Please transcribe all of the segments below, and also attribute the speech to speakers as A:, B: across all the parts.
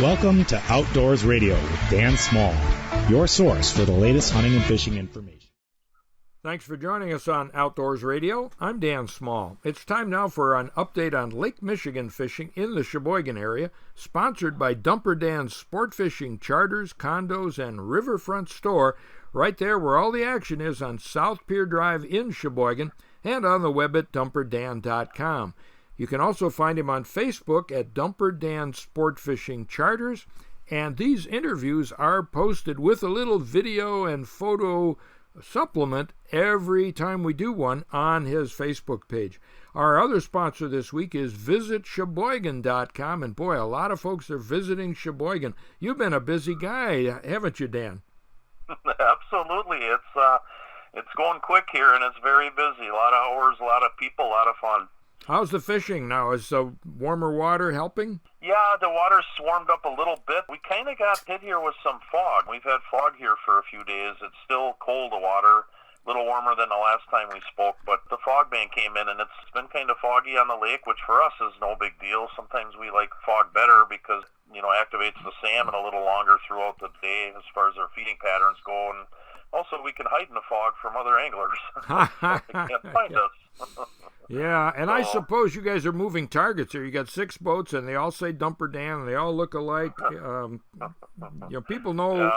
A: Welcome to Outdoors Radio with Dan Small, your source for the latest hunting and fishing information.
B: Thanks for joining us on Outdoors Radio. I'm Dan Small. It's time now for an update on Lake Michigan fishing in the Sheboygan area, sponsored by Dumper Dan's Sport Fishing Charters, Condos, and Riverfront Store, right there where all the action is on South Pier Drive in Sheboygan and on the web at dumperdan.com. You can also find him on Facebook at Dumper Dan Sport Fishing Charters, and these interviews are posted with a little video and photo supplement every time we do one on his Facebook page. Our other sponsor this week is visitsheboygan.com, and boy, a lot of folks are visiting Sheboygan. You've been a busy guy, haven't you, Dan?
C: Absolutely. It's going quick here, and it's very busy. A lot of hours, a lot of people, a lot of fun.
B: How's the fishing now? Is the warmer water helping?
C: Yeah, the water's swarmed up a little bit. We kind of got hit here with some fog. We've had fog here for a few days. It's still cold, the water, a little warmer than the last time we spoke, but the fog bank came in, and it's been kind of foggy on the lake, which for us is no big deal. Sometimes we like fog better because, activates the salmon a little longer throughout the day as far as their feeding patterns go, and also we can hide in the fog from other anglers. They can't find us.
B: Yeah, and I suppose you guys are moving targets here. You got 6 boats, and they all say Dumper Dan, and they all look alike. People know.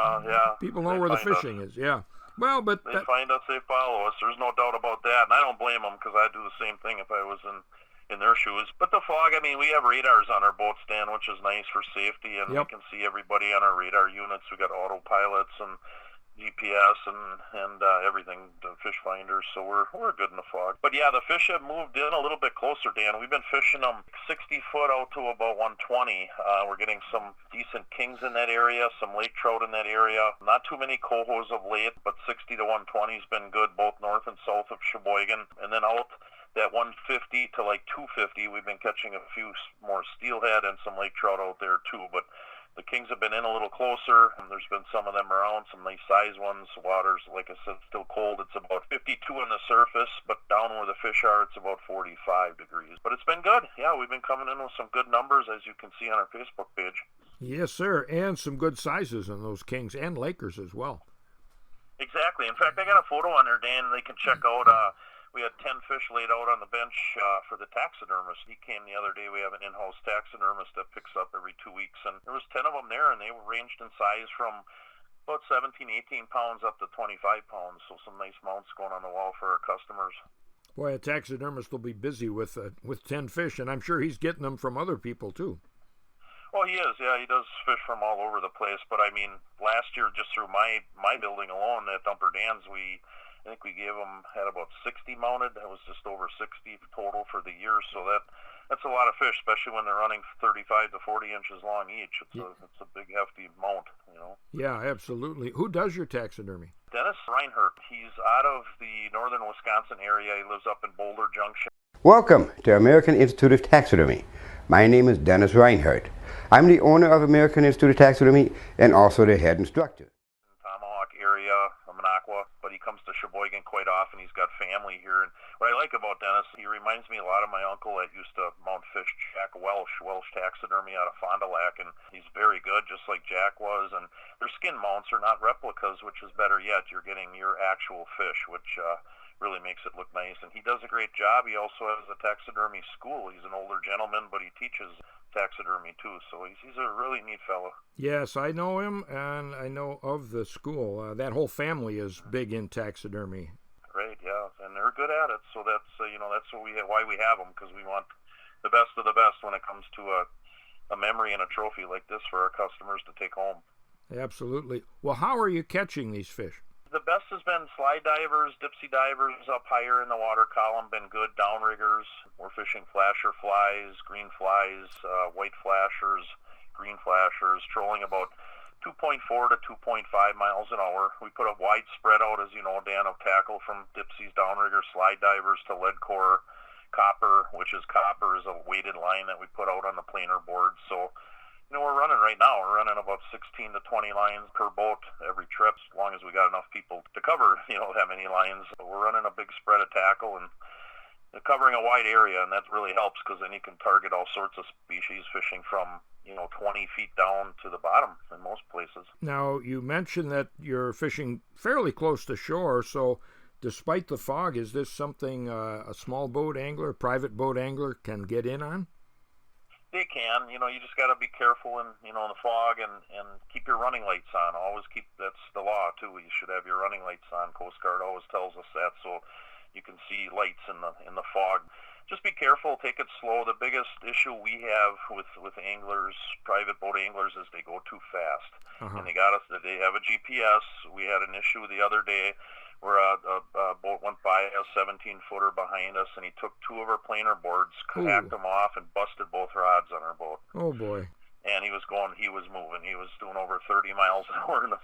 B: People know where the fishing is. Yeah. Well, but
C: they find us, they follow us. There's no doubt about that, and I don't blame them because I'd do the same thing if I was in their shoes. But the fog, we have radars on our boats, Dan, which is nice for safety, and we can see everybody on our radar units. We got autopilots and GPS and everything, the fish finders, so we're good in the fog. But yeah, the fish have moved in a little bit closer, Dan. We've been fishing them 60 foot out to about 120. We're getting some decent kings in that area, some lake trout in that area. Not too many cohos of late, but 60 to 120 has been good, both north and south of Sheboygan. And then out that 150 to like 250, we've been catching a few more steelhead and some lake trout out there too. But the kings have been in a little closer, and there's been some of them around, some nice size ones. Water's, like I said, still cold. It's about 52 on the surface, but down where the fish are, it's about 45 degrees. But it's been good. Yeah, we've been coming in with some good numbers, as you can see on our Facebook page.
B: Yes, sir, and some good sizes in those kings and lakers as well.
C: Exactly. In fact, I got a photo on there, Dan. They can check out. We had 10 fish laid out on the bench for the taxidermist. He came the other day. We have an in-house taxidermist that picks up every 2 weeks, and there was 10 of them there, and they were ranged in size from about 17, 18 pounds up to 25 pounds, so some nice mounts going on the wall for our customers.
B: Boy, a taxidermist will be busy with 10 fish, and I'm sure he's getting them from other people, too.
C: Well, he is. Yeah, he does fish from all over the place, but last year, just through my building alone at Dumper Dan's, I think we had about 60 mounted. That was just over 60 total for the year. So that's a lot of fish, especially when they're running 35 to 40 inches long each. It's a big, hefty mount,
B: Yeah, absolutely. Who does your taxidermy?
C: Dennis Reinhardt. He's out of the northern Wisconsin area. He lives up in Boulder Junction.
D: Welcome to American Institute of Taxidermy. My name is Dennis Reinhardt. I'm the owner of American Institute of Taxidermy and also the head instructor.
C: Tomahawk area, Minocqua, but he comes to Sheboygan quite often. He's got family here, and what I like about Dennis, he reminds me a lot of my uncle that used to mount fish, Jack Welsh taxidermy out of Fond du Lac, and he's very good, just like Jack was. And their skin mounts are not replicas, which is better yet. You're getting your actual fish, which really makes it look nice, and he does a great job. He also has a taxidermy school. He's an older gentleman, but he teaches taxidermy too, so he's a really neat fellow.
B: Yes, I know him, and I know of the school. That whole family is big in taxidermy.
C: Great, yeah, and they're good at it, so that's why we have them, because we want the best of the best when it comes to a memory and a trophy like this for our customers to take home.
B: Absolutely. Well, how are you catching these fish?
C: The best has been slide divers, dipsy divers up higher in the water column, been good. Downriggers, we're fishing flasher flies, green flies, white flashers, green flashers, trolling about 2.4 to 2.5 miles an hour. We put a wide spread out, as you know, Dan, of tackle from dipsies, downriggers, slide divers to lead core, copper, which is a weighted line that we put out on the planer board. So we're running right now. We're running about 16 to 20 lines per boat every trip, as long as we got enough people to cover, that many lines. But we're running a big spread of tackle, and covering a wide area, and that really helps because then you can target all sorts of species fishing from 20 feet down to the bottom in most places.
B: Now, you mentioned that you're fishing fairly close to shore, so despite the fog, is this something a small boat angler, private boat angler can get in on?
C: They can. You just got to be careful in the fog and keep your running lights on. Always that's the law too. You should have your running lights on. Coast Guard always tells us that, so you can see lights in the fog. Just be careful, take it slow. The biggest issue we have with anglers, private boat anglers, is they go too fast. And they have a GPS. We had an issue the other day where a boat went by a 17-footer behind us, and he took two of our planer boards, hacked them off, and busted both rods on our boat.
B: Oh, boy.
C: And he was moving. He was doing over 30 miles an hour in the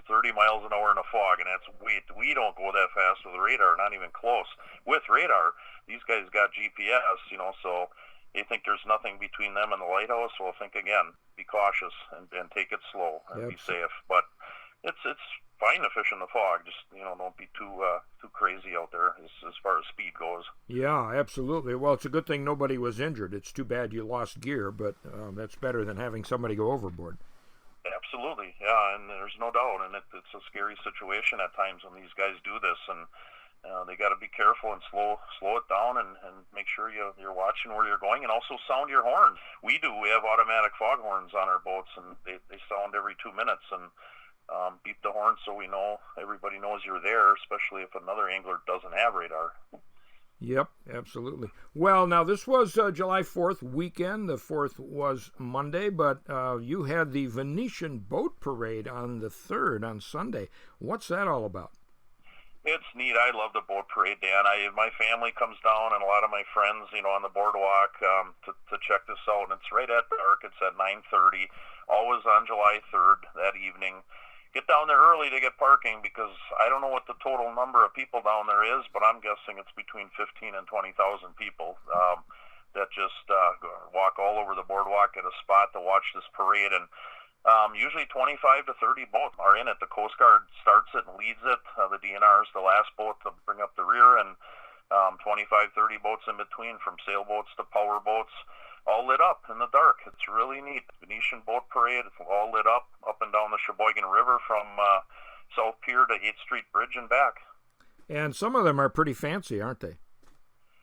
C: fog, and we don't go that fast with radar, not even close. With radar, these guys got GPS, so they think there's nothing between them and the lighthouse. Well, think again, be cautious and take it slow and be safe. But it's fine to fish in the fog. Just don't be too crazy out there as far as speed goes.
B: Yeah, absolutely. Well, it's a good thing nobody was injured. It's too bad you lost gear, but that's better than having somebody go overboard.
C: Absolutely, yeah, and there's no doubt, and it's a scary situation at times when these guys do this, and they got to be careful and slow it down and make sure you're watching where you're going, and also sound your horn. We have automatic fog horns on our boats, and they sound every 2 minutes, and beep the horn so everybody knows you're there, especially if another angler doesn't have radar.
B: Yep, absolutely. Well, now this was July 4th weekend. The 4th was Monday, but you had the Venetian Boat Parade on the 3rd, on Sunday. What's that all about?
C: It's neat. I love the boat parade, Dan. My family comes down, and a lot of my friends, on the boardwalk to check this out. And it's right at dark. It's at 9:30, always on July 3rd that evening. Get down there early to get parking, because I don't know what the total number of people down there is, but I'm guessing it's between 15 and 20,000 people that just walk all over the boardwalk at a spot to watch this parade. And usually 25 to 30 boats are in it. The Coast Guard starts it and leads it. The DNR is the last boat to bring up the rear, and 25, 30 boats in between, from sailboats to power boats, all lit up in the dark. It's really neat. Venetian Boat Parade, it's all lit up and down the Sheboygan River from South Pier to 8th Street Bridge and back.
B: And some of them are pretty fancy, aren't they?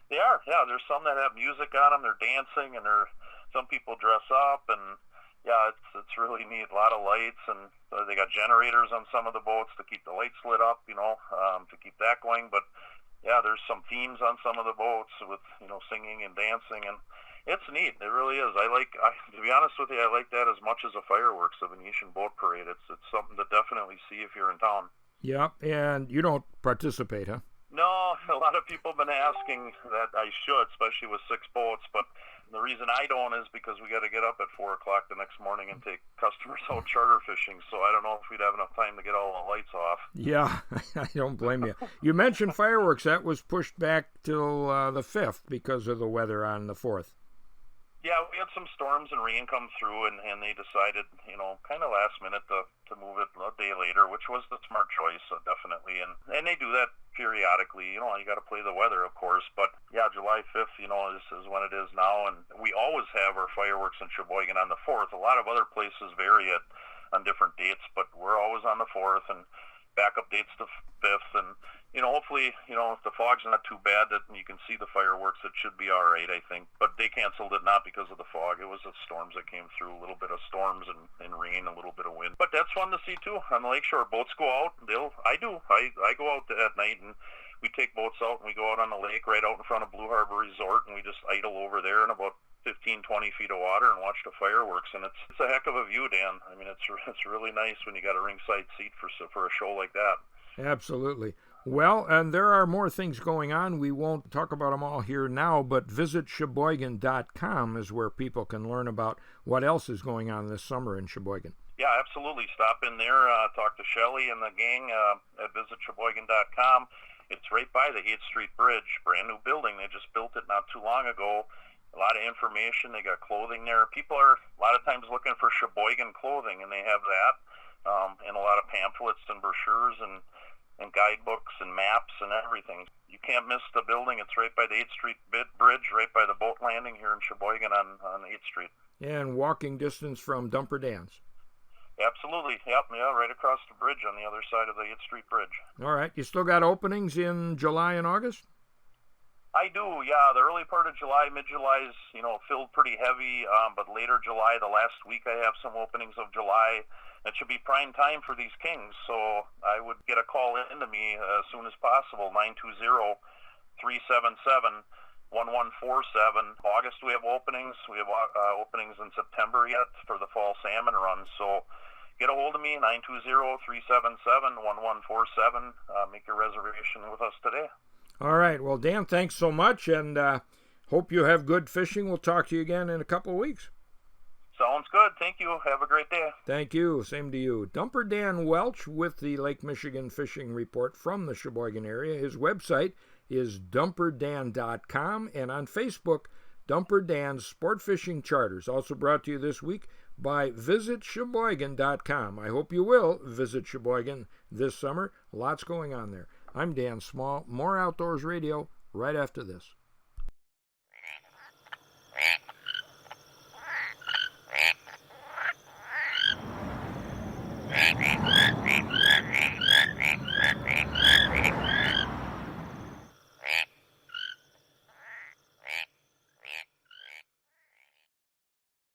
C: They are, yeah. There's some that have music on them. They're dancing, and some people dress up, and yeah, it's really neat. A lot of lights, and they got generators on some of the boats to keep the lights lit up, to keep that going. But yeah, there's some themes on some of the boats with singing and dancing, and it's neat. It really is. To be honest with you, I like that as much as the fireworks, the Venetian Boat Parade. It's something to definitely see if you're in town.
B: Yeah, and you don't participate, huh?
C: No, a lot of people have been asking that I should, especially with 6 boats, but the reason I don't is because we got to get up at 4 o'clock the next morning and take customers out charter fishing, so I don't know if we'd have enough time to get all the lights off.
B: Yeah, I don't blame you. You mentioned fireworks. That was pushed back till the 5th because of the weather on the 4th.
C: Yeah, we had some storms and rain come through, and they decided, kind of last minute to move it a day later, which was the smart choice, definitely. And they do that periodically. You got to play the weather, of course. But yeah, July 5th, is when it is now, and we always have our fireworks in Sheboygan on the 4th. A lot of other places vary it on different dates, but we're always on the 4th, and backup dates the 5th, and hopefully, if the fog's not too bad, that you can see the fireworks, it should be all right, I think. But they canceled it not because of the fog. It was the storms that came through, a little bit of storms and rain, a little bit of wind. But that's fun to see, too. On the lakeshore, boats go out. I go out at night, and we take boats out, and we go out on the lake right out in front of Blue Harbor Resort, and we just idle over there in about 15, 20 feet of water and watch the fireworks. And it's a heck of a view, Dan. I mean, it's really nice when you got a ringside seat for a show like that.
B: Absolutely. Well, and there are more things going on. We won't talk about them all here now, but visit Sheboygan.com is where people can learn about what else is going on this summer in Sheboygan.
C: Yeah, absolutely. Stop in there, talk to Shelley and the gang at visitsheboygan.com. It's right by the 8th Street Bridge, brand new building. They just built it not too long ago. A lot of information. They got clothing there. People are a lot of times looking for Sheboygan clothing, and they have that, and a lot of pamphlets and brochures and guidebooks and maps and everything. you can't miss the building. It's right by the 8th Street Bridge, right by the boat landing here in Sheboygan on 8th Street.
B: And walking distance from Dumper Dan's.
C: Absolutely. Yep. Yeah, right across the bridge on the other side of the 8th Street Bridge.
B: All right. You still got openings in July and August?
C: I do, yeah. The early part of July, mid-July is, filled pretty heavy, but later July, the last week, I have some openings of July. It should be prime time for these Kings, so I would get a call into me as soon as possible, 920-377-1147. August, we have openings. We have openings in September yet for the fall salmon run, so get a hold of me, 920-377-1147. Make your reservation with us today.
B: All right. Well, Dan, thanks so much, and hope you have good fishing. We'll talk to you again in a couple of weeks.
C: Sounds good. Thank you. Have a great day.
B: Thank you. Same to you. Dumper Dan Welch with the Lake Michigan Fishing Report from the Sheboygan area. His website is dumperdan.com, and on Facebook, Dumper Dan's Sport Fishing Charters. Also brought to you this week by visitsheboygan.com. I hope you will visit Sheboygan this summer. Lots going on there. I'm Dan Small. More Outdoors Radio right after this.